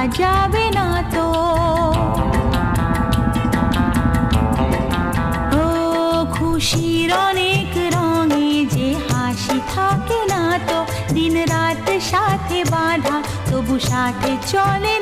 যাবে না তো। ও খুশির অনেক রঙে যে হাসি থাকে না তো, দিন রাত সাথে বাঁধা তবু সাথে চলে